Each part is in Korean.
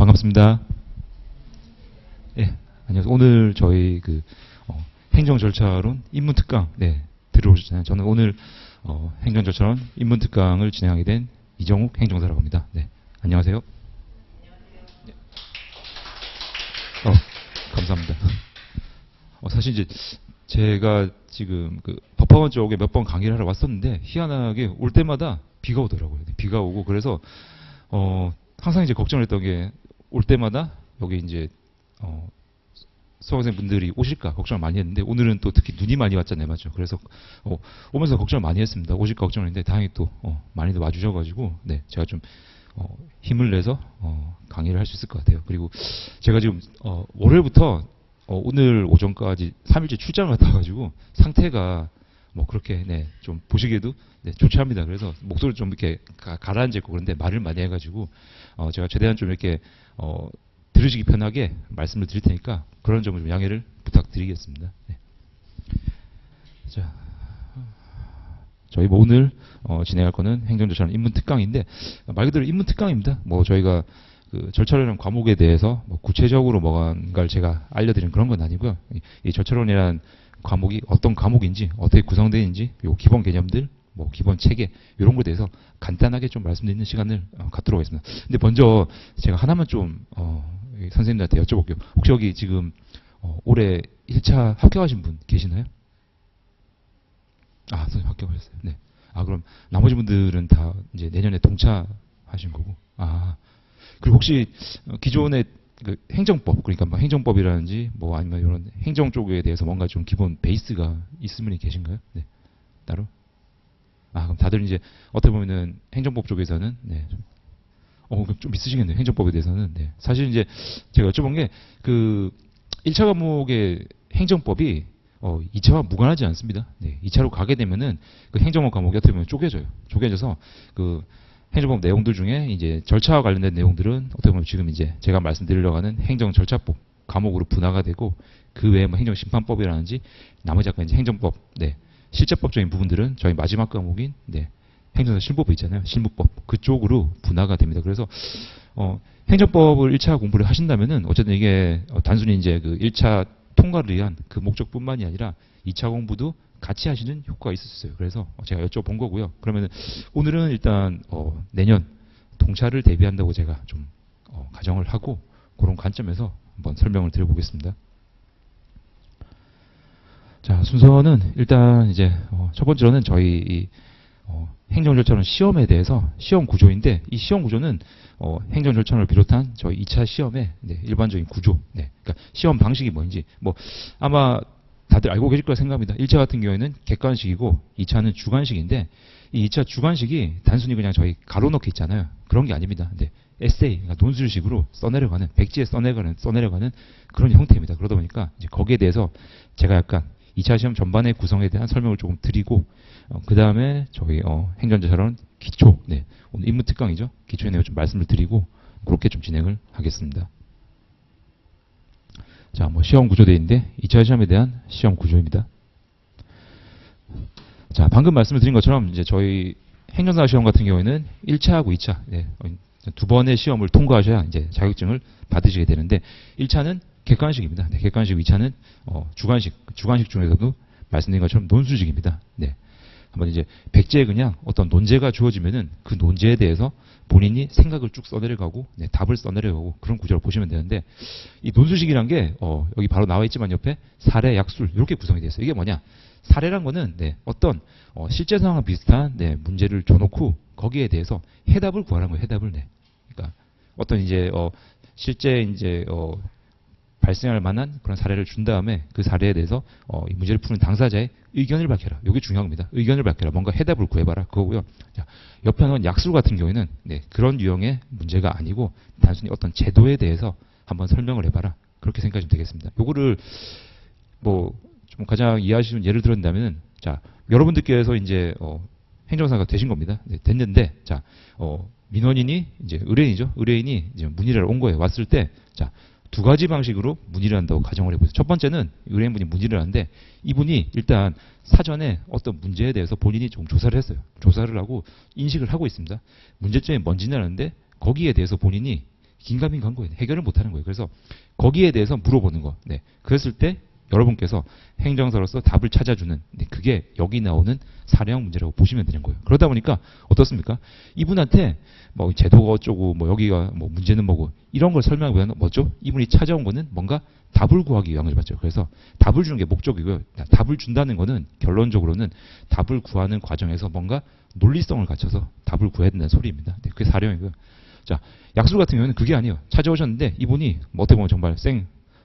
반갑습니다. 예, 안녕하세요. 오늘 저희 행정 절차론 입문 특강 들어오셨잖아요. 저는 오늘 행정 절차론 입문 특강을 진행하게 된 이정욱 행정사라고 합니다. 네, 안녕하세요. 네. 감사합니다. 사실 이제 제가 지금 법학원 쪽에 몇 번 강의를 하러 왔었는데 희한하게 올 때마다 비가 오더라고요. 비가 오고 그래서 항상 이제 걱정을 했던 게 올 때마다 여기 이제 수강생 분들이 오실까 걱정을 많이 했는데 오늘은 또 특히 눈이 많이 왔잖아요, 맞죠? 그래서 오면서 걱정을 많이 했습니다. 오실까 걱정을 했는데 다행히 또 많이들 와주셔가지고 네, 제가 좀 힘을 내서 강의를 할 수 있을 것 같아요. 그리고 제가 지금 월요일부터 오늘 오전까지 3일째 출장을 갔다 와가지고 상태가 그렇게 좀 보시기에도 좋지 않습니다. 그래서 목소리 좀 이렇게 가라앉았고 그런데 말을 많이 해가지고 제가 최대한 좀 이렇게 들으시기 편하게 말씀을 드릴 테니까 그런 점을 좀 양해를 부탁드리겠습니다. 네. 자, 저희 오늘 진행할 거는 행정절차론 입문 특강인데 말 그대로 입문 특강입니다. 저희가 절차론이라는 과목에 대해서 구체적으로 뭔가를 제가 알려드리는 그런 건 아니고요. 이 절차론이라는 과목이 어떤 과목인지 어떻게 구성되는지 요 기본 개념들 기본 체계 이런 거에 대해서 간단하게 좀 말씀드리는 시간을 갖도록 하겠습니다. 근데 먼저 제가 하나만 좀 선생님들한테 여쭤볼게요. 혹시 여기 지금 올해 1차 합격하신 분 계시나요? 선생님 합격하셨어요. 네. 그럼 나머지 분들은 다 이제 내년에 동차하신 거고. 그리고 혹시 기존의 행정법, 그러니까 행정법이라든지 아니면 이런 행정 쪽에 대해서 뭔가 좀 기본 베이스가 있으신 분이 계신가요? 네. 따로? 그럼 다들 이제 어떻게 보면은 행정법 쪽에서는 좀 있으시겠네요. 행정법에 대해서는. 네. 사실 이제 제가 여쭤본 게 1차 과목의 행정법이 2차와 무관하지 않습니다. 네. 2차로 가게 되면은 행정법 과목이 어떻게 보면 쪼개져요. 쪼개져서 행정법 내용들 중에 이제 절차와 관련된 내용들은 어떻게 보면 지금 이제 제가 말씀드리려고 하는 행정절차법 과목으로 분화가 되고 그 외에 행정심판법이라든지 나머지 약간 이제 행정법, 실제법적인 부분들은 저희 마지막 과목인 행정사 실무법 있잖아요. 실무법 그쪽으로 분화가 됩니다. 그래서 행정법을 1차 공부를 하신다면은 어쨌든 이게 단순히 이제 1차 통과를 위한 그 목적뿐만이 아니라 2차 공부도 같이 하시는 효과가 있을 수 있어요. 그래서 제가 여쭤본 거고요. 그러면은 오늘은 일단 내년 동차를 대비한다고 제가 좀 가정을 하고 그런 관점에서 한번 설명을 드려보겠습니다. 자, 순서는 일단 이제 첫 번째로는 저희 이 행정절차론 시험에 대해서 시험 구조인데 이 시험 구조는 행정절차론을 비롯한 저희 2차 시험의 일반적인 구조, 그러니까 시험 방식이 뭔지 아마 다들 알고 계실 거라 생각합니다. 1차 같은 경우에는 객관식이고 2차는 주관식인데 이 2차 주관식이 단순히 그냥 저희 가로넣기 있잖아요. 그런 게 아닙니다. 에세이, 그러니까 논술식으로 써내려가는, 백지에 써내려가는 그런 형태입니다. 그러다 보니까 이제 거기에 대해서 제가 약간 2차 시험 전반의 구성에 대한 설명을 조금 드리고 그 다음에 저희 행정절차론 기초, 오늘 입문 특강이죠. 기초의 내용을 좀 말씀을 드리고 그렇게 좀 진행을 하겠습니다. 자, 시험 구조대인데 2차 시험에 대한 시험 구조입니다. 자, 방금 말씀을 드린 것처럼 이제 저희 행정사 시험 같은 경우에는 1차하고 2차 두 번의 시험을 통과하셔야 이제 자격증을 받으시게 되는데 1차는 객관식입니다. 객관식. 2차는 주관식. 주관식 중에서도 말씀드린 것처럼 논술식입니다. 한번 이제 백지에 그냥 어떤 논제가 주어지면은 그 논제에 대해서 본인이 생각을 쭉 써내려가고 답을 써내려가고 그런 구조를 보시면 되는데 이 논술식이란 게 여기 바로 나와 있지만 옆에 사례, 약술 이렇게 구성이 되어 있어요. 이게 뭐냐? 사례란 거는 어떤 실제 상황과 비슷한 문제를 줘놓고 거기에 대해서 해답을 구하라는 거예요. 해답을. 그러니까 어떤 이제 실제 이제 발생할 만한 그런 사례를 준 다음에 그 사례에 대해서 이 문제를 푸는 당사자의 의견을 밝혀라. 이게 중요한 겁니다. 의견을 밝혀라. 뭔가 해답을 구해봐라. 그거고요. 자, 옆에 놓은 약술 같은 경우에는 그런 유형의 문제가 아니고 단순히 어떤 제도에 대해서 한번 설명을 해봐라. 그렇게 생각하시면 되겠습니다. 요거를 좀 가장 이해하시는 예를 들었다면 자, 여러분들께서 이제 행정사가 되신 겁니다. 됐는데 자, 민원인이 이제 의뢰인이죠. 의뢰인이 이제 문의를 온 거예요. 왔을 때 자, 두 가지 방식으로 문의를 한다고 가정을 해보세요. 첫 번째는 의뢰인분이 문의를 하는데 이분이 일단 사전에 어떤 문제에 대해서 본인이 좀 조사를 했어요. 조사를 하고 인식을 하고 있습니다. 문제점이 뭔지는 아는데 거기에 대해서 본인이 긴가민가한 거예요. 해결을 못하는 거예요. 그래서 거기에 대해서 물어보는 거. 네. 그랬을 때 여러분께서 행정사로서 답을 찾아주는 네, 그게 여기 나오는 사례형 문제라고 보시면 되는 거예요. 그러다 보니까 어떻습니까? 이분한테 뭐 제도가 어쩌고 뭐 여기가 뭐 문제는 뭐고 이런 걸 설명하기보다는 뭐죠? 이분이 찾아온 거는 뭔가 답을 구하기 위한 거죠. 맞죠? 그래서 답을 주는 게 목적이고요. 답을 준다는 거는 결론적으로는 답을 구하는 과정에서 뭔가 논리성을 갖춰서 답을 구해야 된다는 소리입니다. 네, 그게 사례형이고요. 자, 약술 같은 경우는 그게 아니에요. 찾아오셨는데 이분이 뭐 어떻게 보면 정말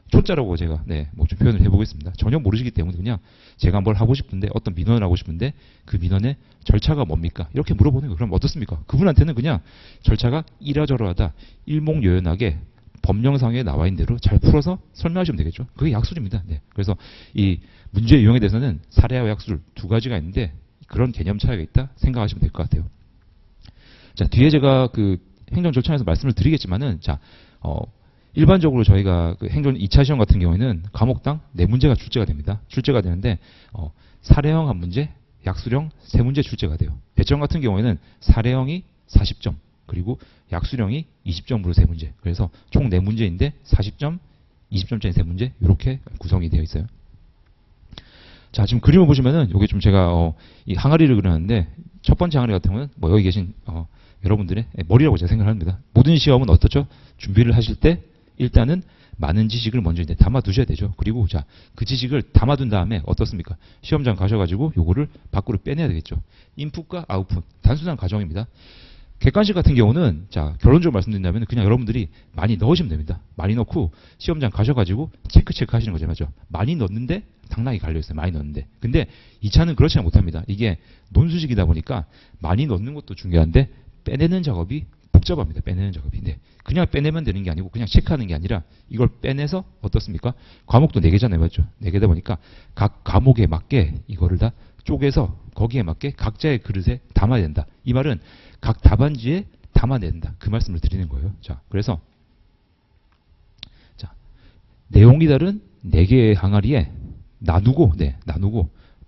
초짜라고 제가 뭐 좀 표현을 해보겠습니다. 전혀 모르시기 때문에 그냥 제가 뭘 하고 싶은데 어떤 민원을 하고 싶은데 그 민원의 절차가 뭡니까? 이렇게 물어보는 거예요. 그럼 어떻습니까? 그분한테는 그냥 절차가 이러저러하다 일목요연하게 법령상에 나와 있는 대로 잘 풀어서 설명하시면 되겠죠. 그게 약술입니다. 네. 그래서 이 문제 유형에 대해서는 사례와 약술 두 가지가 있는데 그런 개념 차이가 있다 생각하시면 될 것 같아요. 자, 뒤에 제가 그 행정 절차에서 말씀을 드리겠지만은 자, 일반적으로 저희가 그 행정 2차 시험 같은 경우에는 과목당 4문제가 출제가 됩니다. 출제가 되는데 사례형 1문제, 약술형 3문제 출제가 돼요. 배점 같은 경우에는 사례형이 40점, 그리고 약술형이 20점으로 3문제. 그래서 총 4문제인데 40점, 20점짜리 3문제 이렇게 구성이 되어 있어요. 자, 지금 그림을 보시면은 여기 좀 제가 이 항아리를 그렸는데 첫 번째 항아리 같은 경우는 뭐 여기 계신 여러분들의 머리라고 제가 생각을 합니다. 모든 시험은 어떻죠? 준비를 하실 때 일단은 많은 지식을 먼저 이제 담아두셔야 되죠. 그리고 자, 그 지식을 담아둔 다음에 어떻습니까? 시험장 가셔가지고 요거를 밖으로 빼내야 되겠죠. 인풋과 아웃풋 단순한 과정입니다. 객관식 같은 경우는 자, 결론적으로 말씀드린다면 그냥 여러분들이 많이 넣으시면 됩니다. 많이 넣고 시험장 가셔가지고 체크 하시는 거죠. 맞죠? 많이 넣는데 당락이 갈려있어요. 많이 넣는데. 근데 2차는 그렇지 못합니다. 이게 논수식이다 보니까 많이 넣는 것도 중요한데 빼내는 작업이 복잡합니다. 빼내는 작업이. 네. 그냥 빼내면 되는 게 아니고 그냥 체크하는 게 아니라 이걸 빼내서 어떻습니까? 과목도 4개잖아요. 맞죠? 4개다 보니까 각 과목에 맞게 이거를 다 쪼개서 거기에 맞게 각자의 그릇에 담아야 된다. 이 말은 각 답안지에 담아낸다. 그 말씀을 드리는 거예요. 자, 그래서 자, 내용이 다른 4개의 항아리에 나누고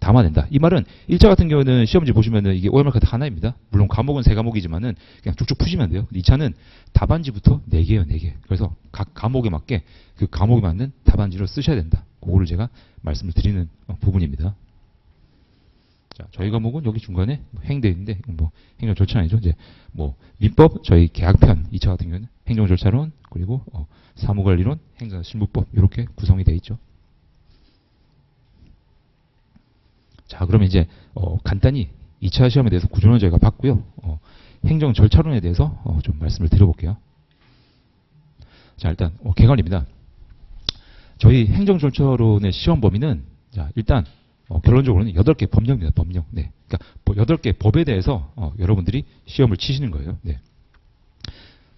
담아낸다. 이 말은 1차 같은 경우는 시험지 보시면은 이게 OMR 카드 하나입니다. 물론 과목은 3과목이지만은 그냥 쭉쭉 푸시면 돼요. 2차는 답안지부터 4개예요, 4개. 그래서 각 과목에 맞게 그 과목에 맞는 답안지를 쓰셔야 된다. 그거를 제가 말씀을 드리는 부분입니다. 자, 저희 과목은 여기 중간에 행돼 있는데 뭐 행정 절차 아니죠. 이제 뭐 민법 저희 계약편 2차 같은 경우는 행정 절차론 그리고 사무관리론, 행정 실무법 이렇게 구성이 되어 있죠. 자, 그러면 이제 간단히 2차 시험에 대해서 구조는 저희가 봤고요. 행정 절차론에 대해서 좀 말씀을 드려볼게요. 자, 일단 개관입니다. 저희 행정 절차론의 시험 범위는 자, 일단 결론적으로는 8개 법령입니다. 법령. 네. 그러니까 8개 법에 대해서 여러분들이 시험을 치시는 거예요. 네.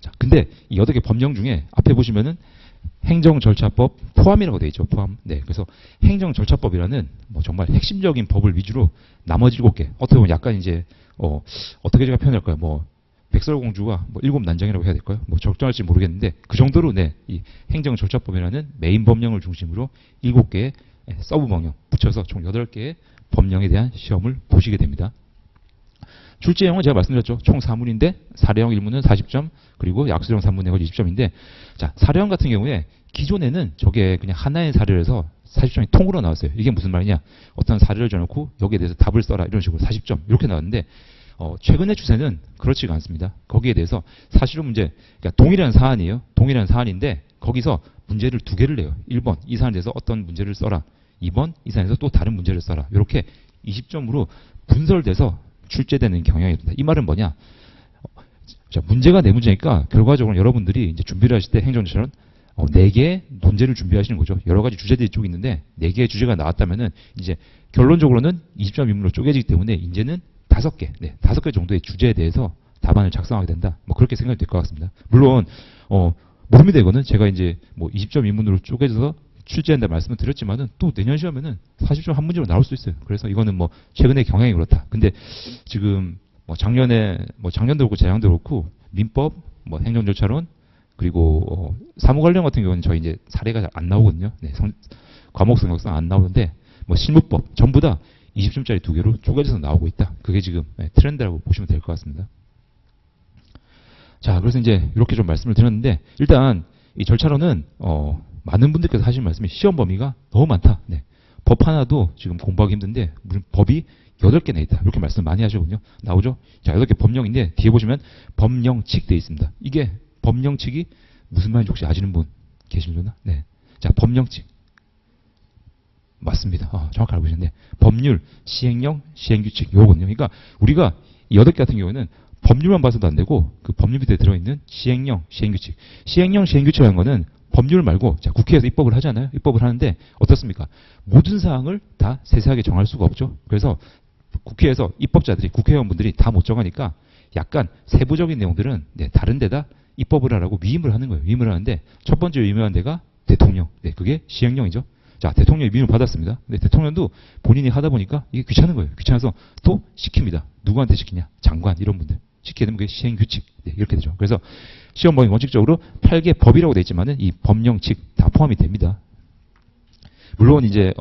자, 근데 이 8개 법령 중에 앞에 보시면은 행정절차법 포함이라고 되어 있죠. 포함. 네. 그래서 행정절차법이라는 뭐 정말 핵심적인 법을 위주로 나머지 7개. 어떻게 보면 약간 이제 어떻게 제가 표현할까요? 뭐 백설공주와 뭐 7난장이라고 해야 될까요? 뭐 적절할지 모르겠는데 그 정도로 네. 이 행정절차법이라는 메인 법령을 중심으로 7개의 서브 법령 붙여서 총 8개의 법령에 대한 시험을 보시게 됩니다. 출제형은 제가 말씀드렸죠. 총 4문인데 사례형 1문은 40점 그리고 약술형 3문에 걸쳐 20점인데 자, 사례형 같은 경우에 기존에는 저게 그냥 하나의 사례를 해서 40점이 통으로 나왔어요. 이게 무슨 말이냐? 어떤 사례를 줘놓고 여기에 대해서 답을 써라 이런 식으로 40점 이렇게 나왔는데 최근의 추세는 그렇지가 않습니다. 거기에 대해서 사실은 문제, 그러니까 동일한 사안이에요. 동일한 사안인데 거기서 문제를 2개를 내요. 1번 이 사안에 대해서 어떤 문제를 써라. 2번 이 사안에서 또 다른 문제를 써라. 이렇게 20점으로 분설돼서 출제되는 경향이 있습니다. 이 말은 뭐냐? 자, 문제가 4문제니까 결과적으로 여러분들이 이제 준비를 하실 때 행정처럼 4개의 문제를 준비하시는 거죠. 여러 가지 주제들이 쭉 있는데 4개의 주제가 나왔다면은 이제 결론적으로는 20점 인문으로 쪼개지기 때문에 이제는 5개, 5개 정도의 주제에 대해서 답안을 작성하게 된다. 뭐 그렇게 생각이 될 것 같습니다. 물론 모릅니다. 이거는 제가 이제 뭐 20점 인문으로 쪼개져서 출제한다 말씀을 드렸지만은 또 내년 시험에는 40점 한 문제로 나올 수 있어요. 그래서 이거는 뭐 최근의 경향이 그렇다. 근데 지금 뭐 작년도 그렇고 재작년도 그렇고 민법, 뭐 행정절차론 그리고 사무 관련 같은 경우는 저희 이제 사례가 잘 안 나오거든요. 네, 과목 성격상 안 나오는데 뭐 실무법 전부 다 20점짜리 2개로 쪼개져서 나오고 있다. 그게 지금 트렌드라고 보시면 될 것 같습니다. 자, 그래서 이제 이렇게 좀 말씀을 드렸는데 일단 이 절차로는 많은 분들께서 하시는 말씀이 시험 범위가 너무 많다. 네. 법 하나도 지금 공부하기 힘든데 무슨 법이 8개나 있다. 이렇게 말씀 많이 하시거든요. 나오죠? 자, 8개 법령인데 뒤에 보시면 법령칙 되어 있습니다. 이게 법령칙이 무슨 말인지 혹시 아시는 분 계시려나? 네. 자, 법령칙. 맞습니다. 정확히 알고 계셨네. 법률, 시행령, 시행규칙 요거거든요. 그러니까 우리가 이 8개 같은 경우에는 법률만 봐서도 안 되고 그 법률 밑에 들어있는 시행령, 시행규칙. 시행령, 시행규칙이라는 거는 법률 말고 자, 국회에서 입법을 하잖아요. 입법을 하는데 어떻습니까? 모든 사항을 다 세세하게 정할 수가 없죠. 그래서 국회에서 입법자들이 국회의원분들이 다 못 정하니까 약간 세부적인 내용들은 네, 다른 데다 입법을 하라고 위임을 하는 거예요. 위임을 하는데 첫 번째 위임한 데가 대통령. 네, 그게 시행령이죠. 자, 대통령이 위임을 받았습니다. 근데 대통령도 본인이 하다 보니까 이게 귀찮은 거예요. 귀찮아서 또 시킵니다. 누구한테 시키냐? 장관 이런 분들. 시키게 되면 그게 시행규칙. 네, 이렇게 되죠. 그래서 시험 범위 원칙적으로 8개 법이라고 되어 있지만은 이 법령칙 다 포함이 됩니다. 물론 이제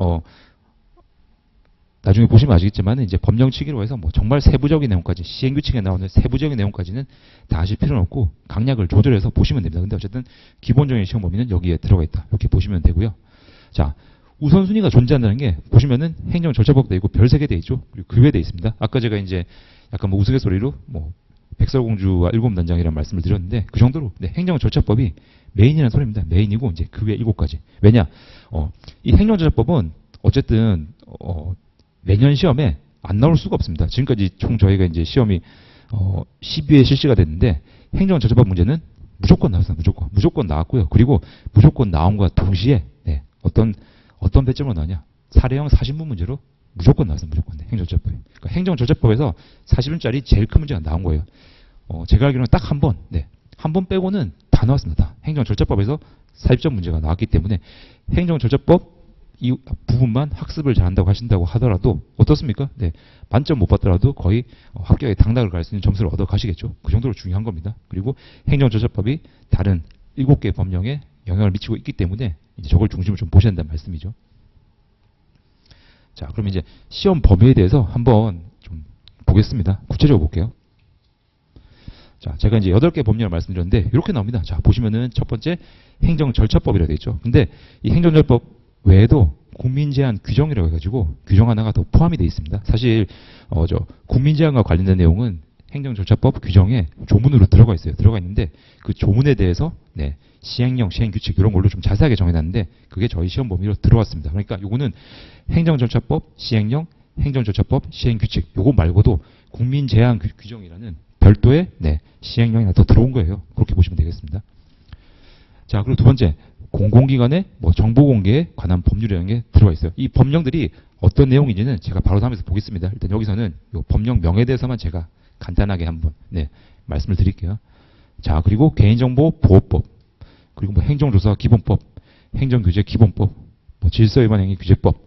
나중에 보시면 아시겠지만 이제 법령칙이라고 해서 뭐 정말 세부적인 내용까지 시행규칙에 나오는 세부적인 내용까지는 다 아실 필요는 없고 강약을 조절해서 보시면 됩니다. 근데 어쨌든 기본적인 시험 범위는 여기에 들어가 있다. 이렇게 보시면 되고요. 자, 우선순위가 존재한다는 게 보시면은 행정절차법 되어 있고 별 3개 되어 있죠. 그리고 그 외에 되어 있습니다. 아까 제가 이제 약간 뭐 우스갯소리로 뭐 백설공주와 일곱단장이라는 말씀을 드렸는데 그 정도로 네, 행정절차법이 메인이라는 소리입니다. 메인이고 이제 그 외 7가지. 왜냐? 이 행정절차법은 어쨌든 매년 시험에 안 나올 수가 없습니다. 지금까지 총 저희가 이제 시험이 12회 실시가 됐는데 행정절차법 문제는 무조건 나왔습니다. 무조건 나왔고요. 그리고 무조건 나온과 동시에 네, 어떤 배점으로 나오냐? 사례형 40문 문제로 무조건 나왔습니다. 무조건. 네, 행정절차법이. 그러니까 행정절차법에서 40문짜리 제일 큰 문제가 나온 거예요. 제가 알기로는 딱 한 번, 네, 한 번 빼고는 다 나왔습니다. 행정절차법에서 40점 문제가 나왔기 때문에 행정절차법 이 부분만 학습을 잘한다고 하신다고 하더라도 어떻습니까? 네, 만점 못 받더라도 거의 합격에 당락을 갈 수 있는 점수를 얻어 가시겠죠. 그 정도로 중요한 겁니다. 그리고 행정절차법이 다른 7개 법령에 영향을 미치고 있기 때문에 이제 저걸 중심으로 좀 보셔야 된다는 말씀이죠. 자, 그럼 이제 시험 범위에 대해서 한번 좀 보겠습니다. 구체적으로 볼게요. 자, 제가 이제 8개 법령을 말씀드렸는데 이렇게 나옵니다. 자, 보시면은 첫 번째 행정절차법이라고 되어 있죠. 근데 이 행정절차법 외에도 국민제한 규정이라고 해가지고 규정 하나가 더 포함이 되어 있습니다. 사실 국민제한과 관련된 내용은 행정절차법 규정에 조문으로 들어가 있어요. 들어가 있는데 그 조문에 대해서 네, 시행령, 시행규칙 이런 걸로 좀 자세하게 정해놨는데 그게 저희 시험 범위로 들어왔습니다. 그러니까 요거는 행정절차법, 시행령, 행정절차법, 시행규칙 요거 말고도 국민제한 규정이라는 별도의 네, 시행령이 하나 더 들어온 거예요. 그렇게 보시면 되겠습니다. 자, 그리고 두 번째 공공기관의 정보공개에 관한 법률이라는 게 들어가 있어요. 이 법령들이 어떤 내용인지는 제가 바로 다음에서 보겠습니다. 일단 여기서는 이 법령명에 대해서만 제가 간단하게 한번 네, 말씀을 드릴게요. 자, 그리고 개인정보보호법, 그리고 뭐 행정조사기본법, 행정규제기본법, 뭐 질서위반행위규제법,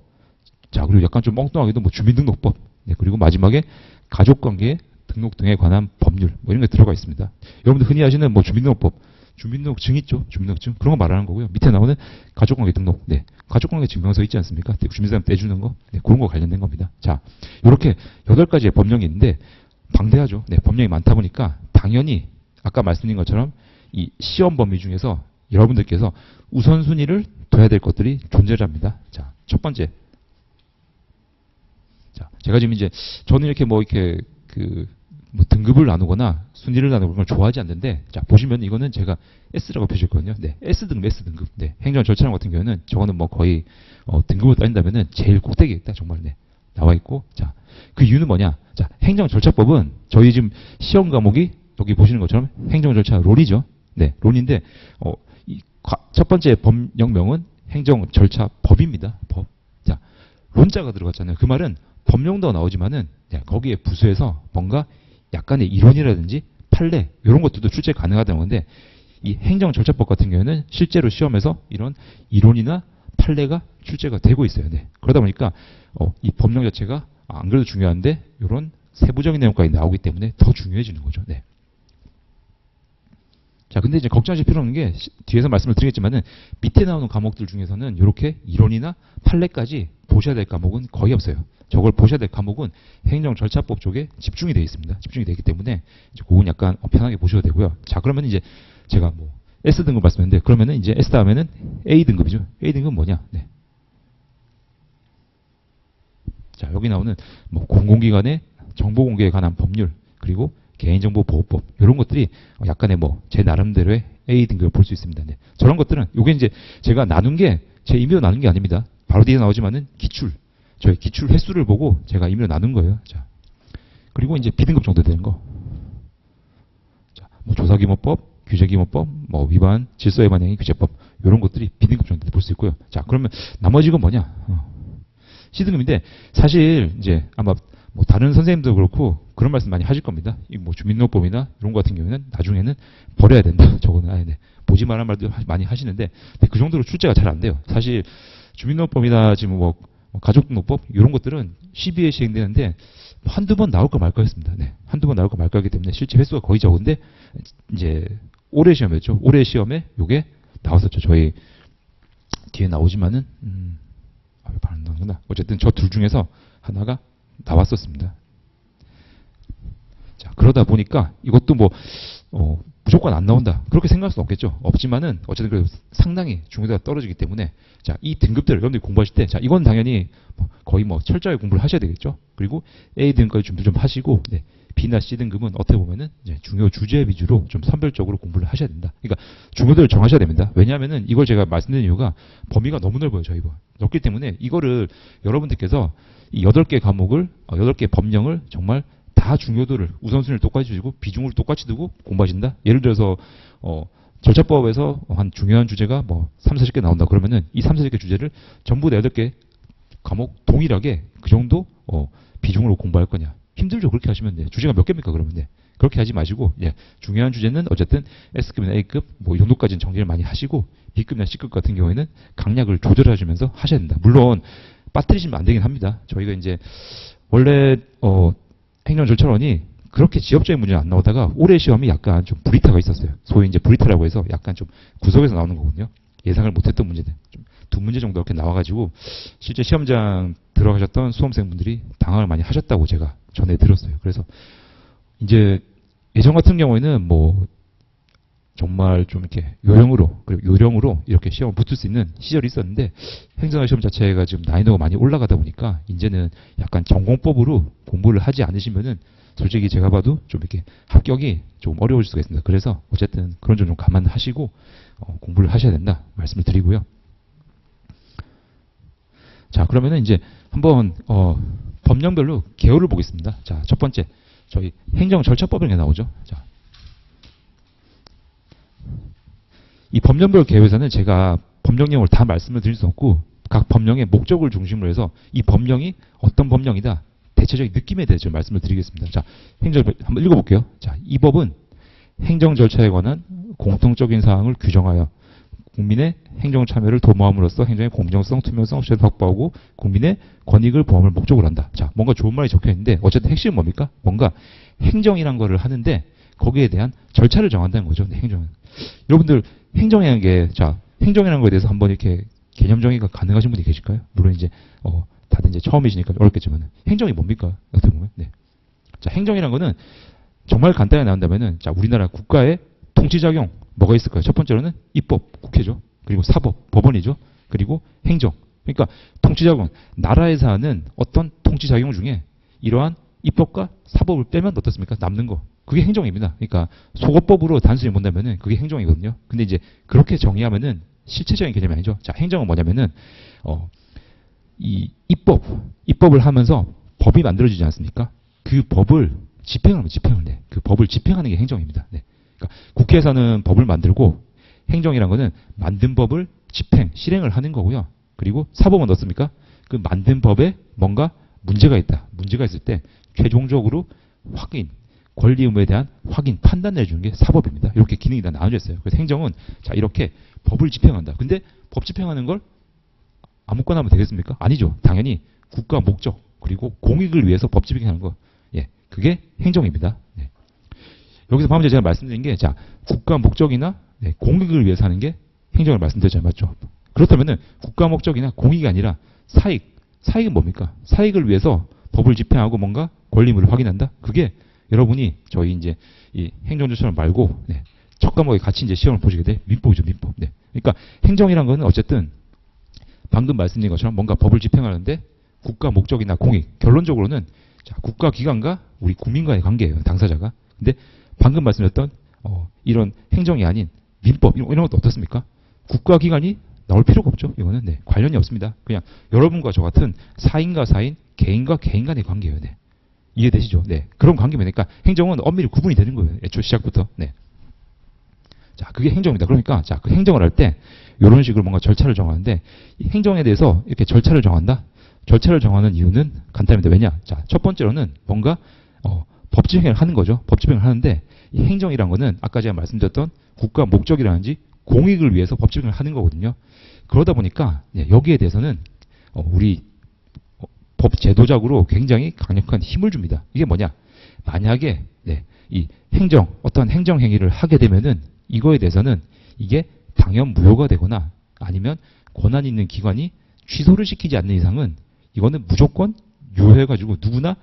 자, 그리고 약간 좀 엉뚱하게도 뭐 주민등록법, 네, 그리고 마지막에 가족관계 등록 등에 관한 법률 뭐 이런 게 들어가 있습니다. 여러분들 흔히 아시는 뭐 주민등록법, 주민등록증 있죠? 주민등록증 그런 거 말하는 거고요. 밑에 나오는 가족관계 등록, 네, 가족관계 증명서 있지 않습니까? 주민세금 떼주는 거, 네, 그런 거 관련된 겁니다. 자, 이렇게 8가지의 법령이 있는데 방대하죠. 네, 법령이 많다 보니까 당연히 아까 말씀드린 것처럼 이 시험 범위 중에서 여러분들께서 우선순위를 둬야 될 것들이 존재를 합니다. 자, 첫 번째. 자, 제가 지금 이제 저는 이렇게 뭐 등급을 나누거나 순위를 나누는 걸 좋아하지 않는데, 자, 보시면 이거는 제가 S라고 표시했거든요. 네, S등급, S등급. 네, 행정 절차랑 같은 경우는 저거는 뭐 거의 등급으로 따진다면은 제일 꼭대기에 있다. 정말 네, 나와 있고. 자, 그 이유는 뭐냐? 자, 행정절차법은 저희 지금 시험 과목이 여기 보시는 것처럼 행정절차 론이죠. 네, 론인데 첫 번째 법령명은 행정절차법입니다. 법. 자, 론자가 들어갔잖아요. 그 말은 법령도 나오지만은 거기에 부수해서 뭔가 약간의 이론이라든지 판례 이런 것들도 출제 가능하다는 건데 이 행정절차법 같은 경우에는 실제로 시험에서 이런 이론이나 판례가 출제가 되고 있어요. 네. 그러다 보니까 이 법령 자체가 안 그래도 중요한데 이런 세부적인 내용까지 나오기 때문에 더 중요해지는 거죠. 네. 자, 근데 이제 걱정하실 필요 없는 게 뒤에서 말씀을 드리겠지만은 밑에 나오는 과목들 중에서는 이렇게 이론이나 판례까지 보셔야 될 과목은 거의 없어요. 저걸 보셔야 될 과목은 행정절차법 쪽에 집중이 되어 있습니다. 집중이 되어 있기 때문에 이제 그건 약간 편하게 보셔도 되고요. 자, 그러면 이제 제가 뭐 S 등급 말씀했는데 그러면은 이제 S 다음에는 A 등급이죠. A 등급은 뭐냐? 네. 자, 여기 나오는 뭐 공공기관의 정보 공개에 관한 법률 그리고 개인정보보호법 이런 것들이 약간의 뭐 제 나름대로의 A 등급을 볼 수 있습니다. 네. 저런 것들은 요게 이제 제가 나눈 게 제 임의로 나눈 게 아닙니다. 바로 뒤에 나오지만은 기출 저희 기출 횟수를 보고 제가 임의로 나눈 거예요. 자, 그리고 이제 B등급 정도 되는 거. 자, 뭐 조사기본법, 규제기본법, 뭐 위반, 질서위반행위 규제법 이런 것들이 B등급 정도 볼 수 있고요. 자, 그러면 나머지가 뭐냐? C등급인데 사실 이제 아마 뭐 다른 선생님도 그렇고 그런 말씀 많이 하실 겁니다. 뭐 주민등록법이나 이런 거 같은 경우에는 나중에는 버려야 된다. 저거는 아예 네. 보지 말란 말도 많이 하시는데 그 정도로 출제가 잘 안 돼요. 사실 주민등록법이나 지금 뭐 가족등록법 이런 것들은 12회 시행되는데 한두 번 나올까 말까 했습니다. 네. 한두 번 나올까 말까 하기 때문에 실제 횟수가 거의 적은데 이제 올해 시험이었죠. 올해 시험에 요게 나왔었죠. 저희 뒤에 나오지만은 안 나오는구나. 어쨌든 저 둘 중에서 하나가 나왔었습니다. 자, 그러다 보니까 이것도 뭐 무조건 안 나온다 그렇게 생각할 수는 없겠죠. 없지만은 어쨌든 그 상당히 중요도가 떨어지기 때문에 자, 이 등급들을 여러분들이 공부하실 때 자, 이건 당연히 거의 뭐 철저하게 공부를 하셔야 되겠죠. 그리고 A 등급까지 준비 좀 하시고 네, B나 C 등급은 어떻게 보면은 이제 중요 주제 위주로 좀 선별적으로 공부를 하셔야 된다. 그러니까 중요도를 정하셔야 됩니다. 왜냐하면은 이걸 제가 말씀드린 이유가 범위가 너무 넓어요. 저희가 넓기 때문에 이거를 여러분들께서 이 8개 과목을 8개 법령을 정말 다 중요도를 우선순위를 똑같이 주고 비중을 똑같이 두고 공부하신다. 예를 들어서 절차법에서 한 중요한 주제가 뭐 3, 40개 나온다 그러면은 이 3, 40개 주제를 전부 다 8개 과목 동일하게 그 정도 비중으로 공부할 거냐. 힘들죠. 그렇게 하시면 돼. 주제가 몇 개입니까 그러면 돼. 그렇게 하지 마시고 예, 중요한 주제는 어쨌든 S급이나 A급 뭐 이 정도까지는 정리를 많이 하시고 B급이나 C급 같은 경우에는 강약을 조절하시면서 하셔야 된다. 물론 빠뜨리시면 안 되긴 합니다. 저희가 이제 원래 행정절차론이 그렇게 지역적인 문제는 안 나오다가 올해 시험이 약간 좀 브리타가 있었어요. 소위 이제 브리타라고 해서 약간 좀 구석에서 나오는 거거든요. 예상을 못했던 문제들. 좀 두 문제 정도 이렇게 나와가지고 실제 시험장 들어가셨던 수험생분들이 당황을 많이 하셨다고 제가 전해 들었어요. 그래서 이제 예전 같은 경우에는 뭐 정말 좀 이렇게 요령으로 그리고 요령으로 이렇게 시험을 붙을 수 있는 시절이 있었는데 행정학 시험 자체가 지금 난이도가 많이 올라가다 보니까 이제는 약간 전공법으로 공부를 하지 않으시면은 솔직히 제가 봐도 좀 이렇게 합격이 좀 어려울 수가 있습니다. 그래서 어쨌든 그런 점 좀 감안하시고 공부를 하셔야 된다 말씀을 드리고요. 자, 그러면은 이제 한번 법령별로 개요를 보겠습니다. 자, 첫 번째 저희 행정절차법에 나오죠. 자, 이 법령별 개요에서는 제가 법령 내용을 다 말씀을 드릴 수 없고 각 법령의 목적을 중심으로 해서 이 법령이 어떤 법령이다 대체적인 느낌에 대해서 좀 말씀을 드리겠습니다. 자, 행정절 한번 읽어볼게요. 자, 이 법은 행정 절차에 관한 공통적인 사항을 규정하여 국민의 행정 참여를 도모함으로써 행정의 공정성, 투명성, 실효를 확보하고 국민의 권익을 보호함을 목적으로 한다. 자, 뭔가 좋은 말이 적혀 있는데 어쨌든 핵심은 뭡니까? 뭔가 행정이란 거를 하는데 거기에 대한 절차를 정한다는 거죠. 네, 행정은. 여러분들 행정이라는 게 자, 행정이라는 거에 대해서 한번 이렇게 개념 정의가 가능하신 분이 계실까요? 물론 이제 다들 이제 처음이시니까 어렵겠지만 행정이 뭡니까? 어떻게 보면. 네. 자, 행정이라는 거는 정말 간단히 나온다면은 자, 우리나라 국가의 통치작용 뭐가 있을까요? 첫 번째로는 입법, 국회죠. 그리고 사법, 법원이죠. 그리고 행정. 그러니까 통치작용, 나라에서 하는 어떤 통치작용 중에 이러한 입법과 사법을 빼면 어떻습니까? 남는 거. 그게 행정입니다. 그러니까 소거법으로 단순히 본다면은 그게 행정이거든요. 근데 이제 그렇게 정의하면은 실체적인 개념이 아니죠. 자, 행정은 뭐냐면은 이 입법을 하면서 법이 만들어지지 않습니까? 그 법을 집행을 해. 그 법을 집행하는 게 행정입니다. 네. 그러니까 국회에서는 법을 만들고 행정이란 거는 만든 법을 실행을 하는 거고요. 그리고 사법은 어떻습니까? 그 만든 법에 뭔가 문제가 있다. 문제가 있을 때 최종적으로 권리 의무에 대한 판단을 해주는 게 사법입니다. 이렇게 기능이 다 나눠져 있어요. 그래서 행정은 자, 이렇게 법을 집행한다. 근데 법 집행하는 걸 아무거나 하면 되겠습니까? 아니죠. 당연히 국가 목적 그리고 공익을 위해서 법 집행하는 거. 예, 그게 행정입니다. 예. 여기서 방금 전에 제가 말씀드린 게, 자, 국가 목적이나 네, 공익을 위해서 하는 게 행정을 말씀드렸잖아요. 맞죠? 그렇다면은 국가 목적이나 공익이 아니라 사익. 사익은 뭡니까? 사익을 위해서 법을 집행하고 뭔가 권리물을 확인한다? 그게 여러분이 저희 이제 이 행정조처를 말고, 네, 첫 과목에 같이 이제 시험을 보시게 돼. 민법이죠, 민법. 네. 그러니까 행정이란 거는 어쨌든 방금 말씀드린 것처럼 뭔가 법을 집행하는데 국가 목적이나 공익, 결론적으로는 자, 국가기관과 우리 국민과의 관계예요, 당사자가. 근데 방금 말씀드렸던 이런 행정이 아닌 민법 이런 것도 어떻습니까? 국가기관이 나올 필요가 없죠. 이거는 네, 관련이 없습니다. 그냥 여러분과 저 같은 사인과 사인, 개인과 개인 간의 관계예요. 네. 이해되시죠? 네. 그런 관계면 그러니까 행정은 엄밀히 구분이 되는 거예요. 애초 시작부터. 네. 자, 그게 행정입니다. 그러니까 자, 그 행정을 할 때 이런 식으로 뭔가 절차를 정하는데 이 행정에 대해서 이렇게 절차를 정한다. 절차를 정하는 이유는 간단합니다. 왜냐? 자, 첫 번째로는 뭔가 법 집행을 하는 거죠. 법 집행을 하는데 이 행정이란 거는 아까 제가 말씀드렸던 국가 목적이라든지 공익을 위해서 법 집행을 하는 거거든요. 그러다 보니까 여기에 대해서는 우리 법 제도적으로 굉장히 강력한 힘을 줍니다. 이게 뭐냐? 만약에 이 행정, 어떤 행정 행위를 하게 되면은 이거에 대해서는 이게 당연 무효가 되거나 아니면 권한 있는 기관이 취소를 시키지 않는 이상은 이거는 무조건 유효해가지고 누구나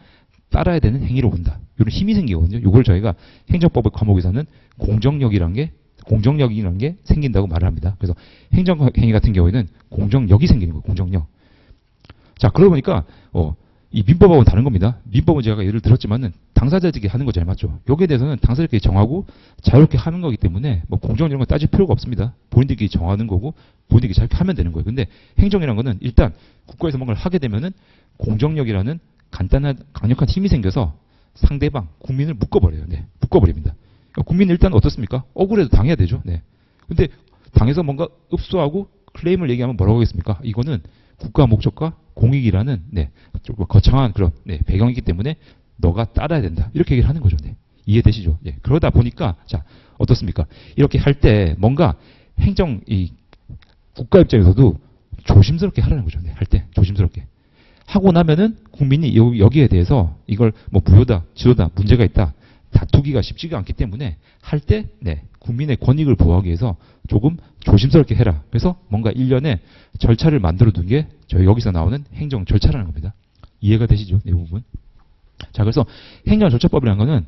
따라야 되는 행위로 본다. 이런 힘이 생기거든요. 이걸 저희가 행정법 과목에서는 공정력이라는 게 생긴다고 말을 합니다. 그래서 행정행위 같은 경우에는 공정력이 생기는 거예요. 공정력. 자, 그러다 보니까 이 민법하고는 다른 겁니다. 민법은 제가 예를 들었지만은 당사자들끼리 하는 거 잘 맞죠. 여기에 대해서는 당사자들끼리 정하고 자유롭게 하는 거기 때문에 뭐 공정 이런 거 따질 필요가 없습니다. 본인들끼리 정하는 거고 본인들끼리 자유롭게 하면 되는 거예요. 근데 행정이라는 거는 일단 국가에서 뭔가를 하게 되면은 공정력이라는 간단한 강력한 힘이 생겨서 상대방 국민을 묶어버려요. 네, 묶어버립니다. 그러니까 국민은 일단 어떻습니까? 억울해도 당해야 되죠. 네. 근데 당해서 뭔가 읍소하고 클레임을 얘기하면 뭐라고 하겠습니까? 이거는 국가 목적과 공익이라는 조금 거창한 그런 배경이기 때문에 너가 따라야 된다. 이렇게 얘기를 하는 거죠. 네. 이해되시죠? 네. 그러다 보니까 자, 어떻습니까? 이렇게 할 때 뭔가 행정 이 국가 입장에서도 조심스럽게 하라는 거죠. 네. 할 때 조심스럽게. 하고 나면은 국민이 여기에 대해서 이걸 뭐 무효다, 지도다, 문제가 있다 다투기가 쉽지가 않기 때문에 할 때 국민의 권익을 보호하기 위해서 조금 조심스럽게 해라. 그래서 뭔가 일련의 절차를 만들어 둔 게 저희 여기서 나오는 행정 절차라는 겁니다. 이해가 되시죠? 이 부분. 자, 그래서 행정절차법이라는 거는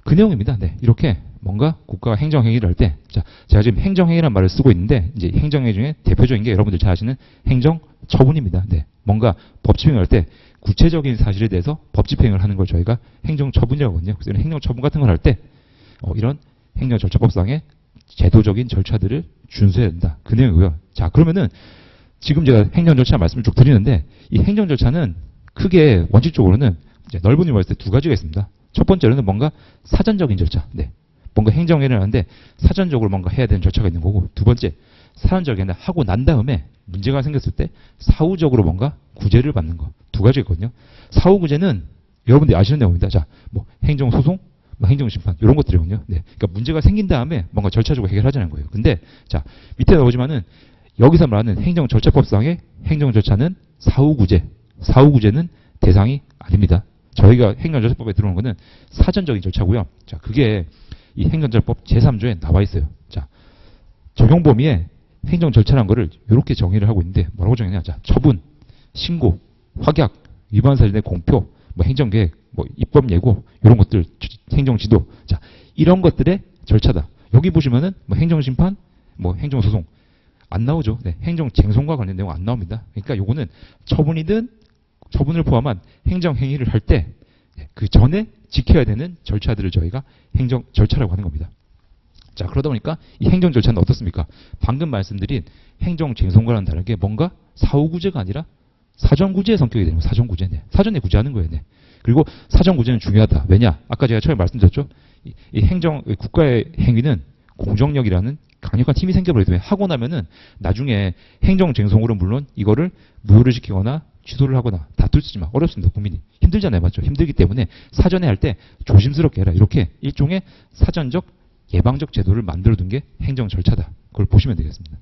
그 내용입니다. 네, 이렇게 뭔가 국가가 행정행위를 할 때, 자, 제가 지금 행정행위라는 말을 쓰고 있는데 이제 행정행위 중에 대표적인 게 여러분들 잘 아시는 행정처분입니다. 네, 뭔가 법 집행을 할 때 구체적인 사실에 대해서 법 집행을 하는 걸 저희가 행정처분이라고 하거든요. 그래서 행정처분 같은 걸 할 때 이런 행정절차법상의 제도적인 절차들을 준수해야 된다. 그 내용이고요. 자, 그러면은 지금 제가 행정절차 말씀을 쭉 드리는데 이 행정절차는 크게 원칙적으로는 이제 넓은 의미로 봤을 때 두 가지가 있습니다. 첫 번째로는 뭔가 사전적인 절차. 네. 뭔가 행정행위를 하는데 사전적으로 뭔가 해야 되는 절차가 있는 거고, 두 번째 사전적인 하고 난 다음에 문제가 생겼을 때 사후적으로 뭔가 구제를 받는 거. 두 가지가 있거든요. 사후 구제는 여러분들이 아시는 내용입니다. 자, 뭐 행정소송, 뭐 행정심판 이런 것들이거든요. 네. 그러니까 문제가 생긴 다음에 뭔가 절차적으로 해결하자는 거예요. 근데 자, 밑에 나오지만은 여기서 말하는 행정절차법상의 행정절차는 사후구제. 사후구제는 대상이 아닙니다. 저희가 행정절차법에 들어오는 거는 사전적인 절차고요. 자, 그게 이 행정절차법 제3조에 나와 있어요. 자, 적용 범위에 행정절차라는 거를 이렇게 정의를 하고 있는데 뭐라고 정의냐? 자, 처분, 신고, 확약, 위반 사실의 공표, 뭐 행정계획, 뭐 입법 예고 이런 것들, 행정지도. 자, 이런 것들의 절차다. 여기 보시면은 뭐 행정심판, 뭐 행정소송 안 나오죠. 네, 행정쟁송과 관련된 내용 안 나옵니다. 그러니까 요거는 처분이든 처분을 포함한 행정행위를 할 때 그 전에 지켜야 되는 절차들을 저희가 행정절차라고 하는 겁니다. 자, 그러다 보니까 이 행정절차는 어떻습니까? 방금 말씀드린 행정쟁송과는 다르게 뭔가 사후구제가 아니라 사전구제의 성격이 되는 거예요. 사전구제. 네. 사전에 구제하는 거예요. 네. 그리고 사전구제는 중요하다. 왜냐? 아까 제가 처음에 말씀드렸죠. 이 국가의 행위는 공정력이라는 강력한 힘이 생겨버리기 때문에 하고 나면은 나중에 행정쟁송으로 물론 이거를 무효를 시키거나 취소를 하거나 다툴 수 있지만 어렵습니다. 국민이. 힘들잖아요. 맞죠? 힘들기 때문에 사전에 할 때 조심스럽게 해라. 이렇게 일종의 사전적 예방적 제도를 만들어둔 게 행정 절차다. 그걸 보시면 되겠습니다.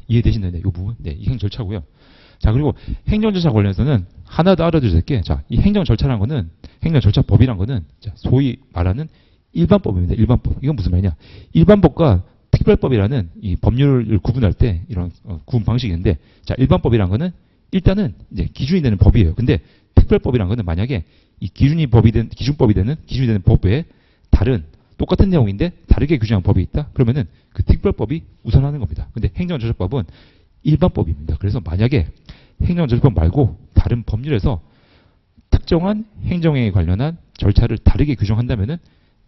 이해되시나요? 이 부분? 네, 이 행정 절차고요. 자, 그리고 행정 절차 관련해서는 하나 더 알아두셔야 될 게, 자, 이 행정 절차라는 거는 행정 절차법이란 거는 자, 소위 말하는 일반법입니다. 일반법. 이건 무슨 말이냐? 일반법과 특별법이라는 이 법률을 구분할 때 이런 구분 방식이 있는데, 자, 일반법이라는 거는 일단은 이제 기준이 되는 법이에요. 근데 특별법이라는 거는 만약에 이 기준법이 되는 법 외에 다른 똑같은 내용인데 다르게 규정한 법이 있다. 그러면은 그 특별법이 우선하는 겁니다. 근데 행정조처법은 일반법입니다. 그래서 만약에 행정조처법 말고 다른 법률에서 특정한 행정행위에 관련한 절차를 다르게 규정한다면은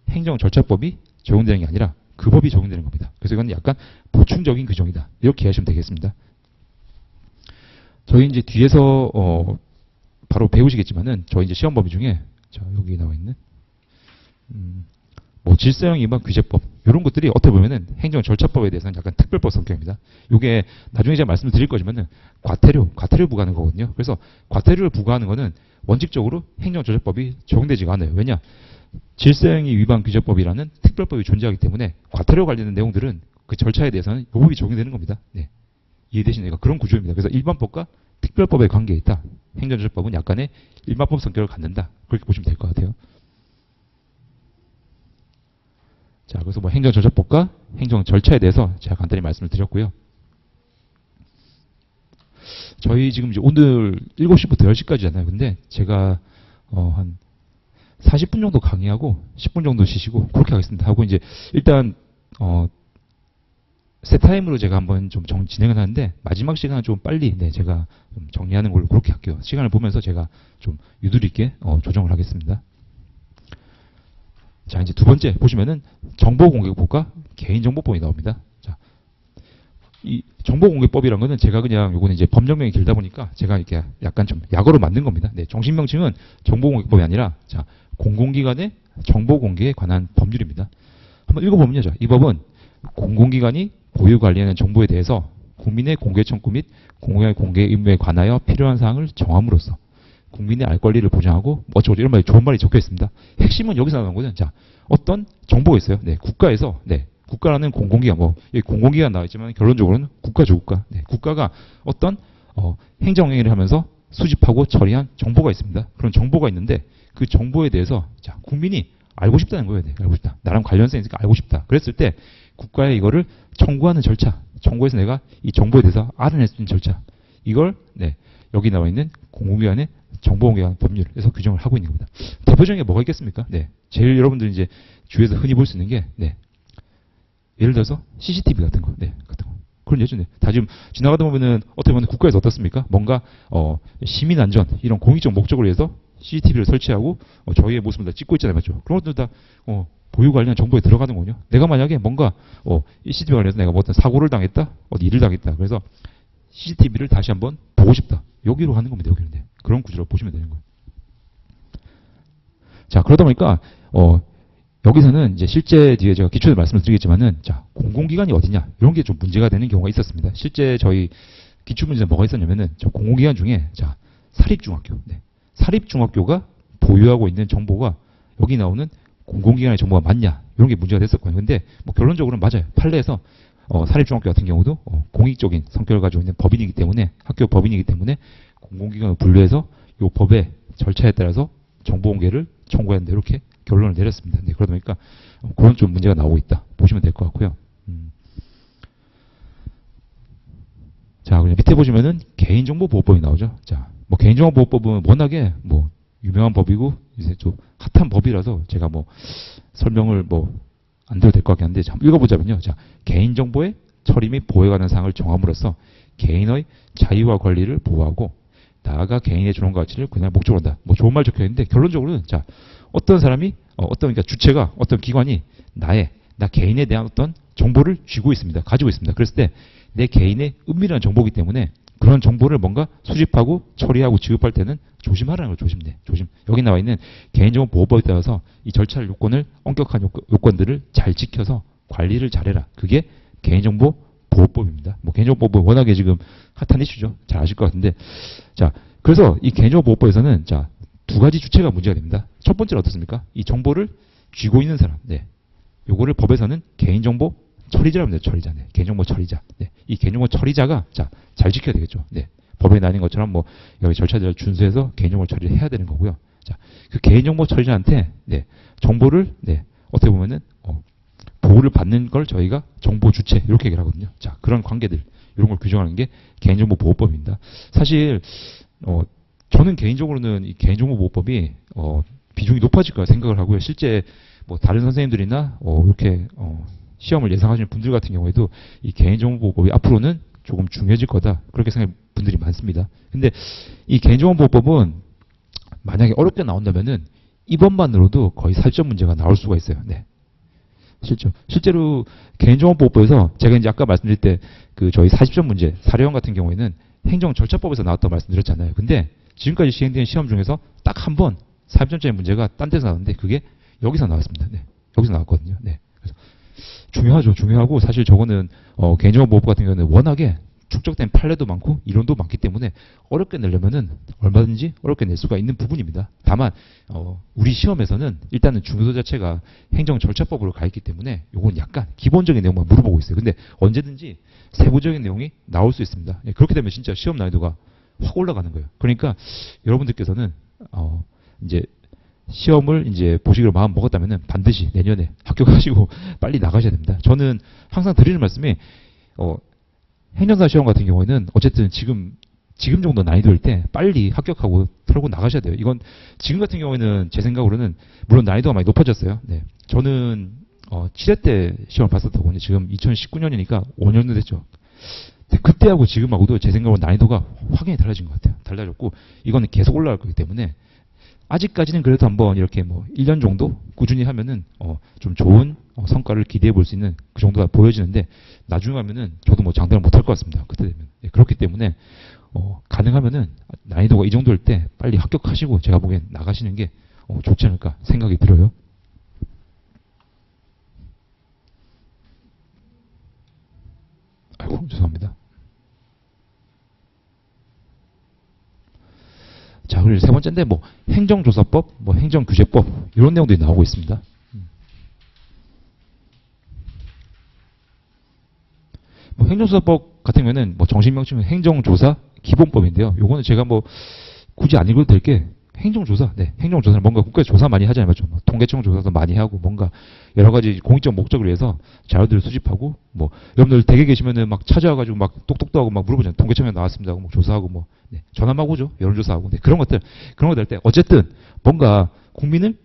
행정절차법이 적용되는 게 아니라 그 법이 적용되는 겁니다. 그래서 이건 약간 보충적인 규정이다. 이렇게 이해하시면 되겠습니다. 저희 이제 뒤에서 바로 배우시겠지만은 저희 이제 시험 범위 중에 자, 여기 나와 있는 뭐 질서형 위반 규제법 이런 것들이 어떻게 보면은 행정절차법에 대해서는 약간 특별법 성격입니다. 이게 나중에 제가 말씀을 드릴 거지만은 과태료 부과하는 거거든요. 그래서 과태료를 부과하는 거는 원칙적으로 행정절차법이 적용되지가 않아요. 왜냐? 질서행위 위반 규제법이라는 특별법이 존재하기 때문에 과태료 관련된 내용들은 그 절차에 대해서는 이 법이 적용되는 겁니다. 네. 이해되시나요? 그런 구조입니다. 그래서 일반법과 특별법의 관계에 있다. 행정절차법은 약간의 일반법 성격을 갖는다. 그렇게 보시면 될 것 같아요. 자, 그래서 뭐 행정절차법과 행정절차에 대해서 제가 간단히 말씀을 드렸고요. 저희 지금 이제 오늘 7시부터 10시까지잖아요. 근데 제가 한 40분 정도 강의하고 10분 정도 쉬시고 그렇게 하겠습니다. 하고 이제 일단 세 타임으로 제가 한번 좀 진행을 하는데 마지막 시간은 좀 빨리 제가 좀 정리하는 걸로 그렇게 할게요. 시간을 보면서 제가 좀 유도리 있게 조정을 하겠습니다. 자, 이제 두 번째 보시면은 정보공개법과 개인정보법이 나옵니다. 자, 이 정보공개법이란 거는 제가 그냥 요거는 이제 법령명이 길다 보니까 제가 이렇게 약간 좀 약어로 만든 겁니다. 네, 정식 명칭은 정보공개법이 아니라 자, 공공기관의 정보공개에 관한 법률입니다. 한번 읽어보면요. 자, 이 법은 공공기관이 보유 관리하는 정보에 대해서 국민의 공개 청구 및 공공의 공개 의무에 관하여 필요한 사항을 정함으로써 국민의 알 권리를 보장하고 어쩌고 이런 말이 좋은 말이 적혀 있습니다. 핵심은 여기서 나오는 거는 자, 어떤 정보가 있어요. 네, 국가에서 국가라는 공공기관 여기 공공기관 나와 있지만 결론적으로는 국가죠, 국가. 네, 국가가 어떤 행정행위를 하면서 수집하고 처리한 정보가 있습니다. 그런 정보가 있는데 그 정보에 대해서 자, 국민이 알고 싶다는 거예요. 네, 알고 싶다. 나랑 관련성이 있으니까 알고 싶다. 그랬을 때 국가에 이거를 청구하는 절차, 청구해서 내가 이 정보에 대해서 알아낼 수 있는 절차, 이걸 여기 나와 있는 공공기관의 정보공개관 법률에서 규정을 하고 있는 겁니다. 대표적인 게 뭐가 있겠습니까? 네, 제일 여러분들이 이제 주위에서 흔히 볼 수 있는 게 예를 들어서 CCTV 같은 거, 같은 거. 그런 예전에 다 지금 지나가다 보면은 어떻게 보면 국가에서 어떻습니까? 뭔가 시민 안전 이런 공익적 목적을 위해서 CCTV를 설치하고 저희의 모습을 다 찍고 있잖아요, 맞죠? 그런 것들 다 보유 관련 정보에 들어가는 거군요. 내가 만약에 뭔가 이 CCTV 관련해서 내가 뭐 어떤 사고를 당했다, 어디 일을 당했다. 그래서 CCTV를 다시 한번 보고 싶다. 여기로 하는 겁니다. 여기로. 네. 그런 구조로 보시면 되는 거예요. 자, 그러다 보니까 여기서는 이제 실제 뒤에 제가 기초에 말씀을 드리겠지만은 자, 공공기관이 어디냐 이런 게 좀 문제가 되는 경우가 있었습니다. 실제 저희 기출 문제는 뭐가 있었냐면은 저 공공기관 중에 자, 사립중학교, 사립중학교가 보유하고 있는 정보가 여기 나오는 공공기관의 정보가 맞냐 이런 게 문제가 됐었거든요. 근데 뭐 결론적으로는 맞아요. 판례에서 사립중학교 같은 경우도 공익적인 성격을 가지고 있는 법인이기 때문에 학교 법인이기 때문에 공공기관을 분류해서 이 법의 절차에 따라서 정보 공개를 청구했는데 이렇게 결론을 내렸습니다. 네, 그러다 보니까 그런 좀 문제가 나오고 있다 보시면 될 것 같고요. 자, 그냥 밑에 보시면은 개인정보보호법이 나오죠. 자, 뭐 개인정보보호법은 워낙에 뭐 유명한 법이고 이제 좀 핫한 법이라서 제가 뭐 설명을 뭐 안 드려도 될 것 같긴 한데 한번 읽어보자면요. 자, 개인정보의 처리 및 보호에 관한 사항을 정함으로써 개인의 자유와 권리를 보호하고 나아가 개인의 존엄과 가치를 그냥 목적으로 한다. 뭐 좋은 말 적혀 있는데 결론적으로는 자, 어떤 사람이 그러니까 주체가 어떤 기관이 나 개인에 대한 어떤 정보를 쥐고 있습니다. 가지고 있습니다. 그랬을 때 내 개인의 은밀한 정보이기 때문에 그런 정보를 뭔가 수집하고 처리하고 지급할 때는 조심하라는 걸 조심. 여기 나와 있는 개인정보보호법에 따라서 이 절차를 요건을 엄격한 요건들을 잘 지켜서 관리를 잘해라. 그게 개인정보보호법입니다. 뭐 개인정보보호법 워낙에 지금 핫한 이슈죠. 잘 아실 것 같은데 자, 그래서 이 개인정보보호법에서는 자, 두 가지 주체가 문제가 됩니다. 첫 번째는 어떻습니까? 이 정보를 쥐고 있는 사람. 요거를 법에서는 개인정보 처리자라고 합니다. 처리자. 개인정보 처리자. 이 개인정보 처리자가 자, 잘 지켜야 되겠죠. 법에 나뉘는 것처럼 뭐 여기 절차들을 준수해서 개인정보 처리를 해야 되는 거고요. 자, 그 개인정보 처리자한테 정보를 어떻게 보면은 보호를 받는 걸 저희가 정보 주체 이렇게 얘기를 하거든요. 자, 그런 관계들 이런 걸 규정하는 게 개인정보보호법입니다. 사실 저는 개인적으로는 이 개인정보보호법이 비중이 높아질 거라 생각을 하고요. 실제 뭐 다른 선생님들이나 이렇게 시험을 예상하시는 분들 같은 경우에도 이 개인정보보호법이 앞으로는 조금 중요해질 거다 그렇게 생각하는 분들이 많습니다. 근데 이 개인정보보호법은 만약에 어렵게 나온다면은 이번만으로도 거의 40점 문제가 나올 수가 있어요. 네. 실제로 개인정보보호법에서 제가 이제 아까 말씀드릴 때 그 저희 40점 문제 사례형 같은 경우에는 행정절차법에서 나왔다고 말씀드렸잖아요. 근데 지금까지 시행된 시험 중에서 딱 한 번 40점짜리 문제가 딴 데서 나왔는데 그게 여기서 나왔습니다. 네. 여기서 나왔거든요. 네. 그래서 중요하죠. 중요하고 사실 저거는 개인정보보호법 같은 경우는 워낙에 축적된 판례도 많고 이론도 많기 때문에 어렵게 내려면은 얼마든지 어렵게 낼 수가 있는 부분입니다. 다만 우리 시험에서는 일단은 중요도 자체가 행정절차법으로 가 있기 때문에 요건 약간 기본적인 내용만 물어보고 있어요. 근데 언제든지 세부적인 내용이 나올 수 있습니다. 예, 그렇게 되면 진짜 시험 난이도가 확 올라가는 거예요. 그러니까 여러분들께서는 이제 시험을 이제 보시기로 마음 먹었다면은 반드시 내년에 합격하시고 빨리 나가셔야 됩니다. 저는 항상 드리는 말씀이 행정사 시험 같은 경우에는 어쨌든 지금 정도 난이도일 때 빨리 합격하고 털고 나가셔야 돼요. 이건 지금 같은 경우에는 제 생각으로는 물론 난이도가 많이 높아졌어요. 네. 저는 7회 때 시험을 봤었다고 지금 2019년이니까 5년도 됐죠. 그때하고 지금하고도 제 생각으로 난이도가 확연히 달라진 것 같아요. 달라졌고 이거는 계속 올라갈 거기 때문에 아직까지는 그래도 한번 이렇게 뭐 1년 정도 꾸준히 하면은 좀 좋은 성과를 기대해 볼 수 있는 그 정도가 보여지는데 나중에 하면은 저도 뭐 장담을 못 할 것 같습니다. 그때 되면. 네, 그렇기 때문에 가능하면은 난이도가 이 정도일 때 빨리 합격하시고 제가 보기엔 나가시는 게 좋지 않을까 생각이 들어요. 아이고 죄송합니다. 자, 그리고 세 번째인데 뭐 행정조사법, 뭐 행정규제법 이런 내용들이 나오고 있습니다. 뭐 행정조사법 같은 경우는 뭐 정식 명칭은 행정조사 기본법인데요. 요거는 제가 뭐 굳이 안 읽어도 될 게 행정조사, 네, 행정조사는 뭔가 국가에서 조사 많이 하잖아요, 맞죠? 뭐 통계청 조사도 많이 하고 뭔가 여러 가지 공익적 목적을 위해서 자료들을 수집하고 뭐 여러분들 댁에 계시면은 막 찾아와가지고 막 똑똑도 하고 막 물어보잖아요. 통계청에 나왔습니다 하고 뭐 조사하고 뭐 네, 전화 막 오죠, 여론조사하고 네, 그런 것들 할 때 어쨌든 뭔가 국민을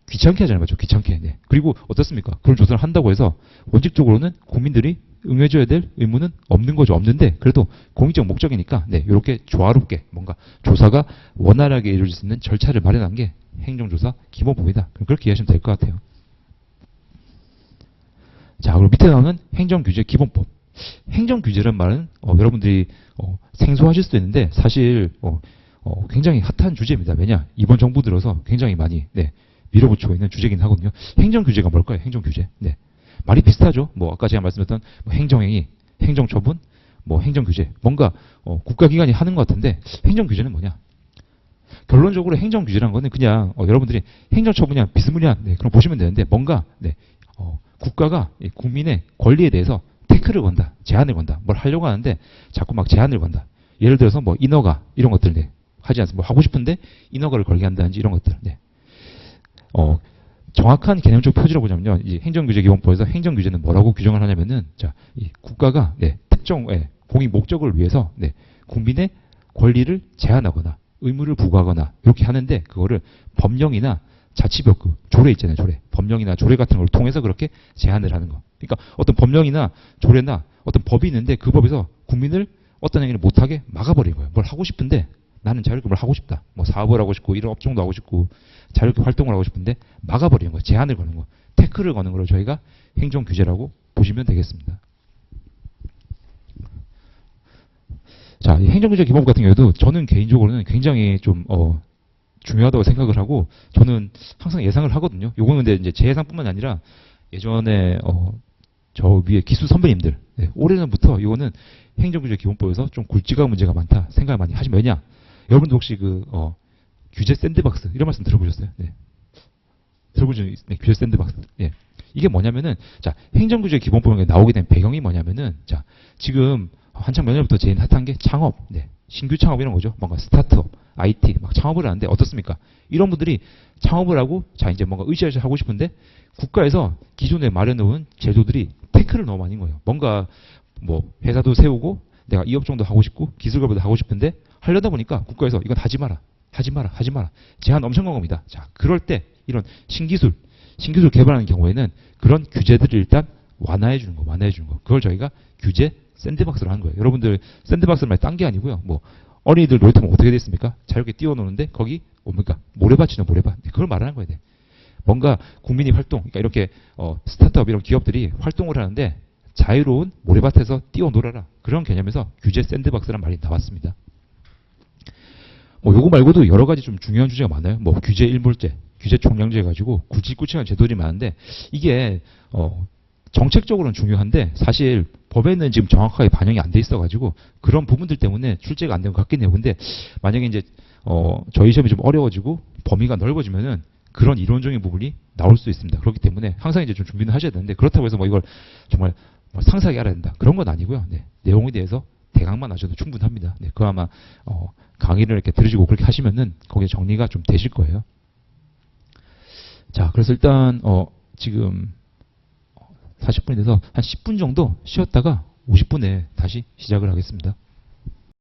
귀찮게 하잖아요, 맞죠? 귀찮게. 네. 그리고 어떻습니까? 그런 조사를 한다고 해서 원칙적으로는 국민들이 응해줘야 될 의무는 없는 거죠. 없는데 그래도 공익적 목적이니까 네, 이렇게 조화롭게 뭔가 조사가 원활하게 이루어질 수 있는 절차를 마련한 게 행정조사 기본법이다. 그렇게 이해하시면 될 것 같아요. 자, 그리고 밑에 나오는 행정규제 기본법. 행정규제란 말은 여러분들이 생소하실 수도 있는데 사실 굉장히 핫한 주제입니다. 왜냐? 이번 정부 들어서 굉장히 많이 네, 밀어붙이고 있는 주제긴 하거든요. 행정규제가 뭘까요? 행정규제. 네. 말이 비슷하죠. 뭐 아까 제가 말씀드렸던 뭐 행정행위, 행정처분, 뭐 행정규제. 뭔가 국가기관이 하는 것 같은데 행정규제는 뭐냐? 결론적으로 행정규제라는 거는 그냥 여러분들이 행정처분이랑 비스무리한 네, 그럼 보시면 되는데 뭔가 네, 국가가 국민의 권리에 대해서 태클을 건다, 제한을 건다, 뭘 하려고 하는데 자꾸 막 제한을 건다. 예를 들어서 뭐 인허가 이런 것들 네, 하지 않습니다. 뭐 하고 싶은데 인허가를 걸게 한다든지 이런 것들. 네. 정확한 개념적 표지로 보자면요. 이 행정규제기본법에서 행정규제는 뭐라고 규정을 하냐면은 자, 이 국가가 네, 특정 공익 목적을 위해서 네, 국민의 권리를 제한하거나 의무를 부과하거나 이렇게 하는데 그거를 법령이나 자치법 그 조례 있잖아요. 조례. 법령이나 조례 같은 걸 통해서 그렇게 제한을 하는 거. 그러니까 어떤 법령이나 조례나 어떤 법이 있는데 그 법에서 국민을 어떤 행위를 못하게 막아버리는 거예요. 뭘 하고 싶은데 나는 자유롭게 뭘 하고 싶다. 뭐 사업을 하고 싶고 이런 업종도 하고 싶고 자유롭게 활동을 하고 싶은데 막아버리는 거예요. 제한을 거는 거. 태클을 거는 걸 저희가 행정규제라고 보시면 되겠습니다. 자, 이 행정규제 기본법 같은 경우에도 저는 개인적으로는 굉장히 좀 중요하다고 생각을 하고 저는 항상 예상을 하거든요. 요거는 근데 이제 제 예상뿐만 아니라 예전에 저 위에 기수 선배님들 네, 올해는부터 이거는 행정규제 기본법에서 좀 굵직한 문제가 많다 생각을 많이 하시면 왜냐? 여러분도 혹시 그 규제 샌드박스 이런 말씀 들어보셨어요? 네. 들어보죠? 네, 규제 샌드박스. 예. 이게 뭐냐면은 자 행정규제 기본법에 나오게 된 배경이 뭐냐면은 자 지금 한창 몇 년부터 제일 핫한 게 창업, 네. 신규 창업 이런 거죠. 뭔가 스타트업. IT 막 창업을 하는데 어떻습니까? 이런 분들이 창업을 하고 자 이제 뭔가 으쌰으쌰 하고 싶은데 국가에서 기존에 마련해온 제도들이 태클을 너무 많이 거예요. 뭔가 뭐 회사도 세우고 내가 이 업종도 하고 싶고 기술 개발도 하고 싶은데 하려다 보니까 국가에서 이건 하지 마라. 하지 마라. 하지 마라. 제한 엄청 건 겁니다. 자, 그럴 때 이런 신기술 개발하는 경우에는 그런 규제들을 일단 완화해 주는 거. 그걸 저희가 규제 샌드박스로 하는 거예요. 여러분들 샌드박스를 많이 딴 게 아니고요. 뭐 어린이들 놀이터면 어떻게 됐습니까? 자유롭게 뛰어노는데 거기 뭡니까? 모래밭이죠, 모래밭. 그걸 말하는 거예요. 뭔가 국민이 활동, 그러니까 이렇게 스타트업 이런 기업들이 활동을 하는데 자유로운 모래밭에서 뛰어놀아라. 그런 개념에서 규제 샌드박스라는 말이 나왔습니다. 뭐 요거 말고도 여러 가지 좀 중요한 주제가 많아요. 뭐 규제 일몰제, 규제 총량제 가지고 굵직굵직한 제도들이 많은데 이게 정책적으로는 중요한데 사실 법에는 지금 정확하게 반영이 안 돼 있어가지고 그런 부분들 때문에 출제가 안 된 것 같긴 해요. 근데 만약에 이제 저희 시험이 좀 어려워지고 범위가 넓어지면은 그런 이론적인 부분이 나올 수 있습니다. 그렇기 때문에 항상 이제 좀 준비는 하셔야 되는데 그렇다고 해서 뭐 이걸 정말 뭐 상세하게 알아야 된다. 그런 건 아니고요. 네, 내용에 대해서 대강만 아셔도 충분합니다. 네, 그 아마 강의를 이렇게 들으시고 그렇게 하시면은 거기에 정리가 좀 되실 거예요. 자, 그래서 일단 지금 40분이 돼서 한 10분 정도 쉬었다가 50분에 다시 시작을 하겠습니다.